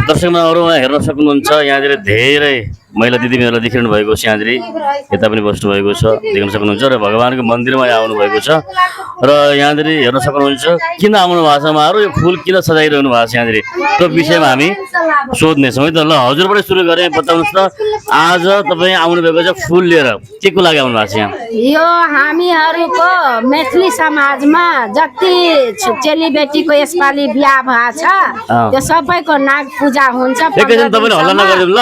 दर्शकहरू हेर्न सक्नुहुन्छ यहाँनिर धेरै महिला दिदीबहिनीहरूलाई देखिरहनु भएको छ। यहाँनिर यता पनि बस्नु भएको छ देख्न सक्नुहुन्छ र भगवानको मन्दिरमा आउनु भएको छ र यहाँनिर हेर्न सक्नुहुन्छ किन आउनु भएको छ उहाँहरू, यो फुल किन सजाइरहनु भएको छ यहाँनिर त्यो विषयमा हामी सोध्नेछौँ है त। ल हजुरबाट सुरु गरेँ, बताउनुहोस् त आज तपाईँ आउनु भएको छ फुल लिएर, के को लागि आउनु भएको छ यहाँ? यो हामीहरूको मैथिली समाजमा जति चेलीबेटीको यसपालि बिहा भएको छ त्यो सबैको नाग पूजा हुन्छ। एकैछिन तपाईँले हल्ला नगरिदिनु ल,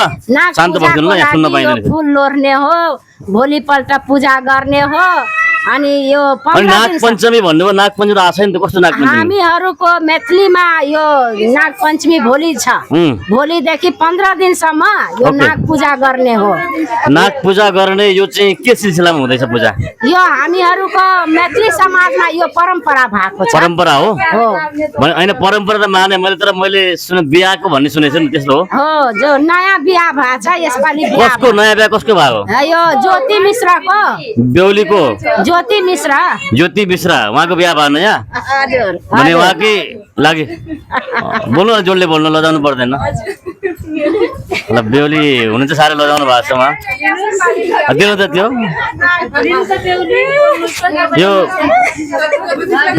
शान्त बस्नु ल, यहाँ सुन्न पाइँदैन। फुल लोर्ने हो, भोलिपल्ट पूजा गर्ने हो। अनि यो नाग पञ्चमी भन्नुभयो, नाग पञ्चमी त आएको छैन त, कस्तो नाग पञ्चमी? हामीहरूको मैथिलीमा यो नाग पञ्चमी भोलि छ। भोलिदेखि 15 दिनसम्म यो नाग पूजा गर्ने हो। नाग पूजा गर्ने यो चाहिँ के सिलसिलामा हुँदैछ पूजा? यो हामीहरूको मैथिली समाजमा यो परम्परा भएको छ। परम्परा हो होइन? परम्परा त माने मैले, तर मैले सुने बिहाको भन्ने सुनेको नि, त्यस्तो हो? जो नयाँ बिहा भएको छ यसपालि। कसको नयाँ बिहा, कसको भएको? यो ज्योति मिश्राको, बेहुलीको ज्योति मिश्रा। ज्योति मिश्रा उहाँको बिहा भयो नयाँ भने उहाँकै लागि बोल्नु, जोडले बोल्नु, लजाउनु पर्दैन ल। बेहुली हुनु चाहिँ साह्रै लजाउनु भएको छ उहाँ, दिनु त त्यो। यो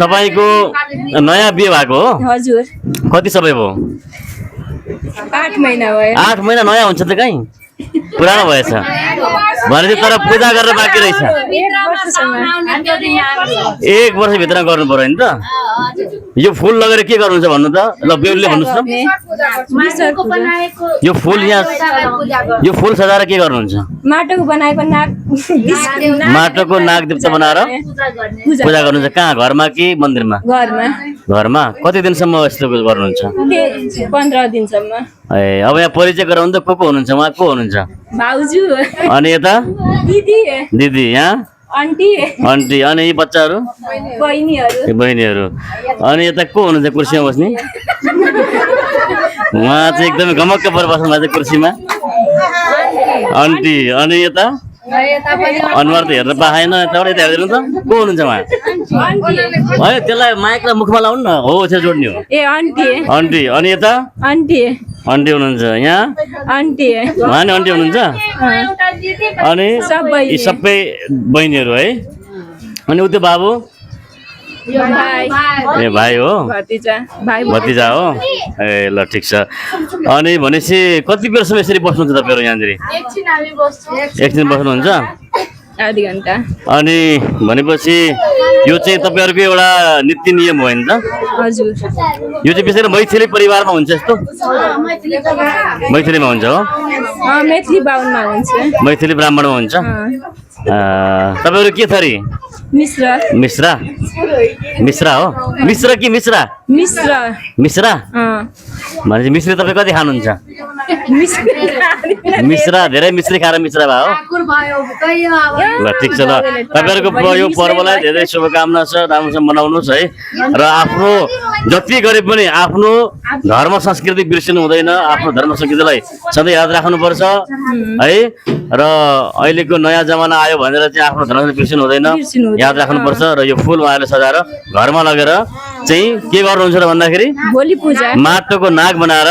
तपाईँको नयाँ बिहे भएको हो? हजुर। कति समय भयो? 8 महिना भयो। 8 महिना नयाँ हुन्छ त कहीँ पुरानो भएछ भनेपछि, तर पूजा गरेर बाँकी रहेछ। 1 वर्षभित्र गर्नु पर्यो नि त। यो फुल लगेर के गर्नुहुन्छ भन्नु त? ल बेहुलीले भन्नुहोस् न, यो फुल यहाँ यो फुल सजाएर के गर्नुहुन्छ? माटोको बनाएको नाग, माटोको नाग देवता बनाएर पूजा गर्नुहुन्छ। कहाँ, घरमा कि मन्दिरमा? घरमा। घरमा कति दिनसम्म यस्तो गर्नुहुन्छ? 15 दिनसम्म। ए अब यहाँ परिचय गराउनु त को हुनुहुन्छ? उहाँ को हुनुहुन्छ? भाउजू। अनि यता दिदी। दिदी, यहाँ आन्टी। आन्टी। अनि यी बच्चाहरू? बहिनीहरू। बहिनीहरू। अनि यता को हुनुहुन्छ कुर्सीमा बस्ने? उहाँ चाहिँ एकदमै गमक्क परेर बस्नु भएको छ कुर्सीमा, आन्टी। अनि यता अनुहार त हेर्न पाएन, यताबाट यता हेरिदिनु त को हुनुहुन्छ उहाँ? है त्यसलाई माइकलाई मुखमा लाउनु न, हो त्यो जोड्ने हो। ए आन्टी। आन्टी। अनि यता आन्टी। आन्टी हुनुहुन्छ, यहाँ आन्टी। उहाँ नि आन्टी हुनुहुन्छ। अनि यी सबै बहिनीहरू है। अनि उ त्यो बाबु? ए भाइ हो, भतिजा हो। ए ल ठिक छ। अनि भनेपछि कति बेरसम्म यसरी बस्नुहुन्छ तपाईँहरू यहाँनिर? एकछिन बस्नुहुन्छ, आधी घन्टा। अनि भनेपछि यो चाहिँ तपाईँहरूको एउटा नीति नियम हो नि त? हजुर। यो चाहिँ विशेष मैथिली परिवारमा हुन्छ यस्तो? मैथिलीमा हुन्छ हो? मैथिली बाहुनमा हुन्छ, मैथिली ब्राह्मणमा हुन्छ। तपाईँहरू के थरी? मिश्रा। मिश्रा? मिश्रा हो? मिश्रा कि मिश्रा? मिश्रा। मिश्रा भनेपछि मिश्री तपाईँ कति खानुहुन्छ? मिश्रा धेरै मिश्री खाएर मिश्रा भयो। ल ठिक छ, ल तपाईँहरूको यो पर्वलाई धेरै शुभकामना छ, राम्रोसँग मनाउनुहोस् है। र आफ्नो जति गरे पनि आफ्नो धर्म संस्कृति बिर्सिनु हुँदैन, आफ्नो धर्म संस्कृतिलाई सधैँ याद राख्नुपर्छ है। र अहिलेको नयाँ जमाना आयो भनेर चाहिँ आफ्नो धर्म बिर्सिनु हुँदैन, याद राख्नुपर्छ। र यो फुल उहाँहरूले सजाएर घरमा लगेर चाहिँ के गर्नुहुन्छ र भन्दाखेरि भोलि पूजा माटोको नाग बनाएर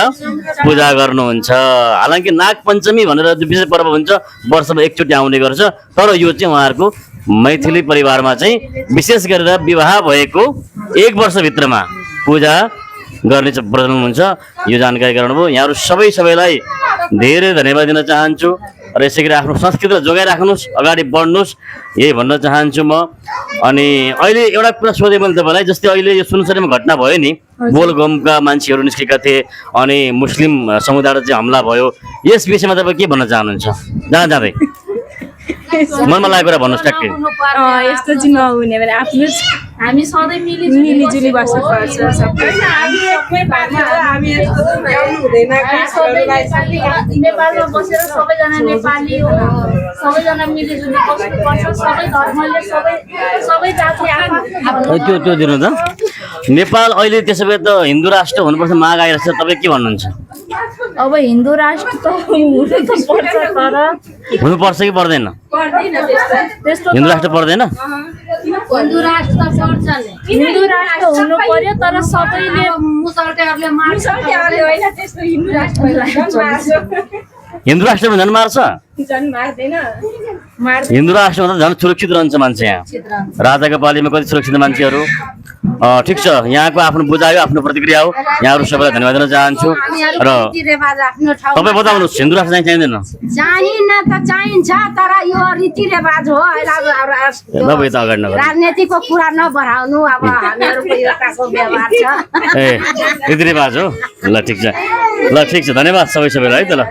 पूजा गर्नुहुन्छ। हालांकि नाग पञ्चमी भनेर विशेष पर्व हुन्छ, वर्षमा एकचोटि आउने गर्छ। तर यो चाहिँ उहाँहरूको मैथिली परिवारमा चाहिँ विशेष गरेर विवाह भएको 1 वर्षभित्रमा पूजा गर्ने प्रचलन हुन्छ। यो जानकारी गराउनुभयो, यहाँहरू सबैलाई धेरै धन्यवाद दिन चाहन्छु। र यसै गरी आफ्नो संस्कृतिलाई जोगाइराख्नुहोस्, अगाडि बढ्नुहोस्, यही भन्न चाहन्छु म। अनि अहिले एउटा कुरा सोधेँ मैले तपाईँलाई, जस्तै अहिले यो सुनसरीमा घटना भयो नि, बोलगमका मान्छेहरू निस्केका थिए अनि मुस्लिम समुदायबाट चाहिँ हमला भयो, यस विषयमा तपाईँ के भन्न चाहनुहुन्छ? जहाँ जाँदै मनमा लागेको कुरा भन्नुहोस् ट्याक्कै। यस्तो चाहिँ नहुने भने आफ्नो हामी सधैँ मिलिजुली बस्नुपर्छ। नेपालमा बसेर सबैजना नेपाली हो, सबैजना मिलिजुली बस्नुपर्छ। सबै धर्मले सबै जातले त्यो दिनु त। नेपाल अहिले त्यसो भए त हिन्दू राष्ट्र हुनुपर्छ माग आइरहेछ, तपाईँ के भन्नुहुन्छ? अब हिन्दू राष्ट्र त हुनुपर्छ कि पर्दैन? त्यस्तो हिन्दू राष्ट्र पर्दैन? हिन्दू राष्ट्र त पर्छ नि हिन्दू राष्ट्र हुनु पर्यो तर सबैले मुसल्टेहरूले मार्छ मुसल्टेहरूले होइन त्यस्तो हिन्दू राष्ट्रलाई हिन्दू राष्ट्रमा झन् मार्छ झन् मार्दैन हिन्दू राष्ट्रमा त झन् सुरक्षित रहन्छ मान्छे यहाँ राजाको पालीमा कति सुरक्षित मान्छेहरू ठिक छ यहाँको आफ्नो बुझायो आफ्नो प्रतिक्रिया हो यहाँहरू सबैलाई धन्यवाद दिन चाहन्छु र रीतिरिवाज आफ्नो ठाउँ तपाईँ बताउनुहोस् हिन्दू राष्ट्र चाहिँ चाहिँदैन चाहिन्न त चाहिन्छ तर यो रीतिरिवाज हो ल अब यता अगाडि नगर राजनीतिको कुरा नबढाउनु अब हामीहरूको एउटाको व्यवहार छ ए रीतिरिवाज हो ल ठिक छ ल ठिक छ धन्यवाद सबैलाई है त ल